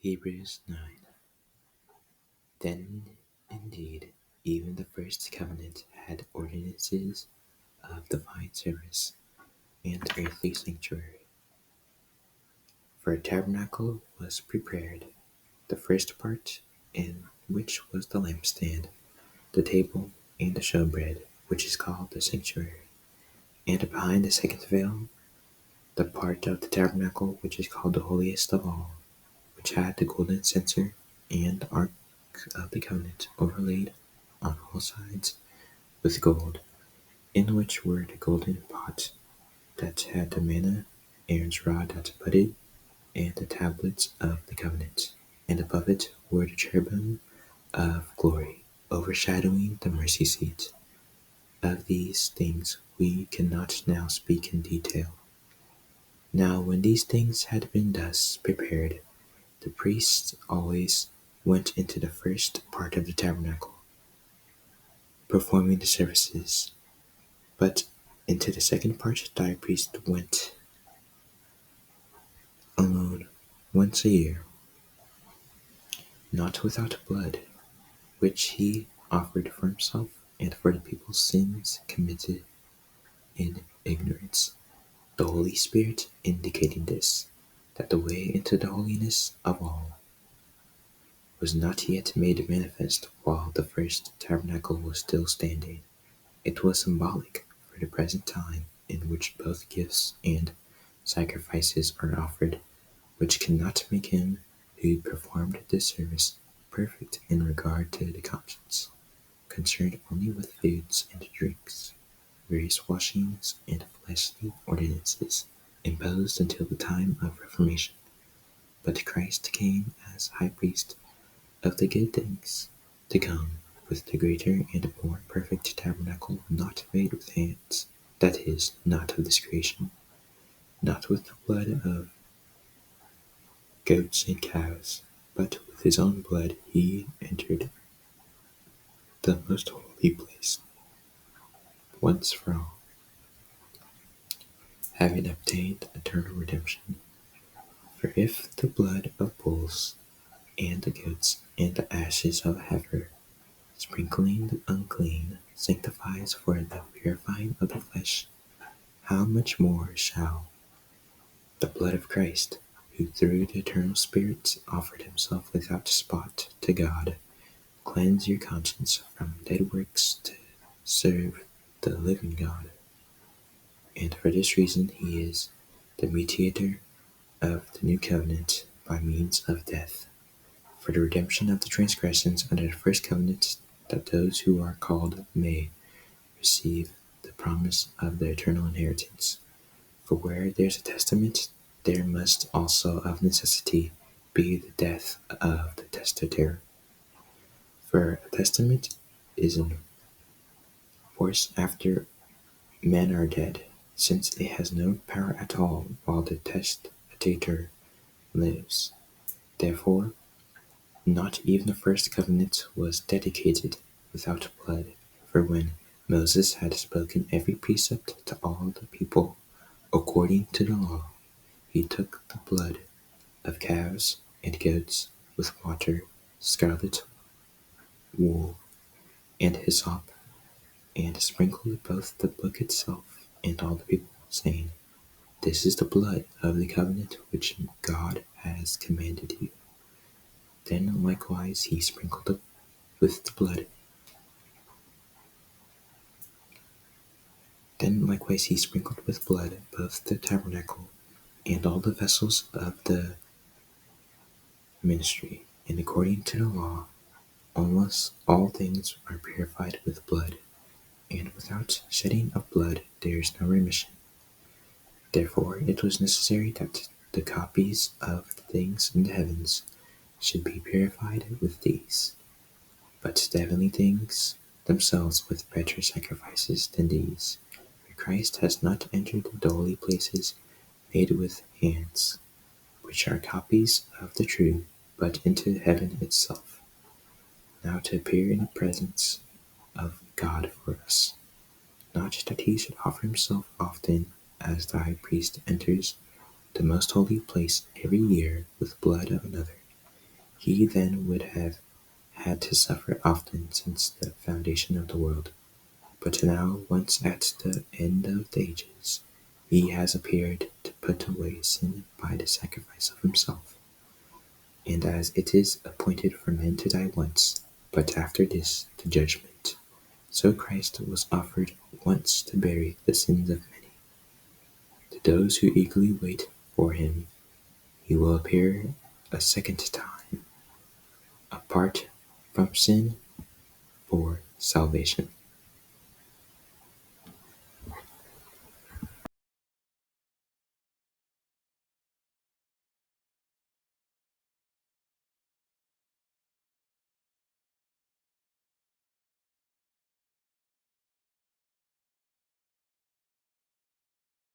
Hebrews 9. Then indeed even the first covenant had ordinances of divine service and earthly sanctuary. For a tabernacle was prepared, the first part, in which was the lampstand, the table, and the showbread, which is called the sanctuary. And behind the second veil, the part of the tabernacle which is called the Holiest of All, which had the golden censer and ark of the covenant overlaid on all sides with gold, in which were the golden pot that had the manna, Aaron's rod that budded, and the tablets of the covenant, and above it were the cherubim of glory, overshadowing the mercy seat. Of these things we cannot now speak in detail. Now when these things had been thus prepared, the priests always went into the first part of the tabernacle, performing the services, but into the second part the high priest went alone once a year, not without blood, which he offered for himself and for the people's sins committed in ignorance. The Holy Spirit indicating this, that the way into the holiness of all was not yet made manifest while the first tabernacle was still standing. It was symbolic for the present time in which both gifts and sacrifices are offered, which cannot make him who performed this service perfect in regard to the conscience, concerned only with foods and drinks, various washings, and fleshly ordinances imposed until the time of reformation. But Christ came as high priest of the good things to come, with the greater and more perfect tabernacle not made with hands, that is, not of this creation, not with the blood of goats and cows, but with his own blood he entered the most holy place once for all, having obtained eternal redemption. For if the blood of bulls and the goats and the ashes of a heifer, sprinkling the unclean, sanctifies for the purifying of the flesh, how much more shall the blood of Christ, who through the eternal Spirit offered himself without spot to God, cleanse your conscience from dead works to serve the living God? And for this reason he is the mediator of the new covenant by means of death, for the redemption of the transgressions under the first covenant, that those who are called may receive the promise of the eternal inheritance. For where there is a testament, there must also of necessity be the death of the testator. For a testament is in force after men are dead, since it has no power at all while the testator lives. Therefore, not even the first covenant was dedicated without blood, for when Moses had spoken every precept to all the people according to the law, he took the blood of calves and goats with water, scarlet wool, and hyssop, and sprinkled both the book itself and all the people, saying, "This is the blood of the covenant which God has commanded you." Then likewise he sprinkled with the blood. Then likewise he sprinkled with blood both the tabernacle and all the vessels of the ministry, and according to the law, almost all things are purified with blood, and without shedding of blood there is no remission. Therefore it was necessary that the copies of the things in the heavens should be purified with these, but the heavenly things themselves with better sacrifices than these. For Christ has not entered the holy places made with hands, which are copies of the true, but into heaven itself, now to appear in the presence of God for us. Not that he should offer himself often, as the high priest enters the most holy place every year with blood of another, He then would have had to suffer often since the foundation of the world. But now, once at the end of the ages, he has appeared to put away sin by the sacrifice of himself. And as it is appointed for men to die once, but after this to judgment, so Christ was offered once to bury the sins of many. To those who eagerly wait for him, he will appear a second time, apart from sin, for salvation.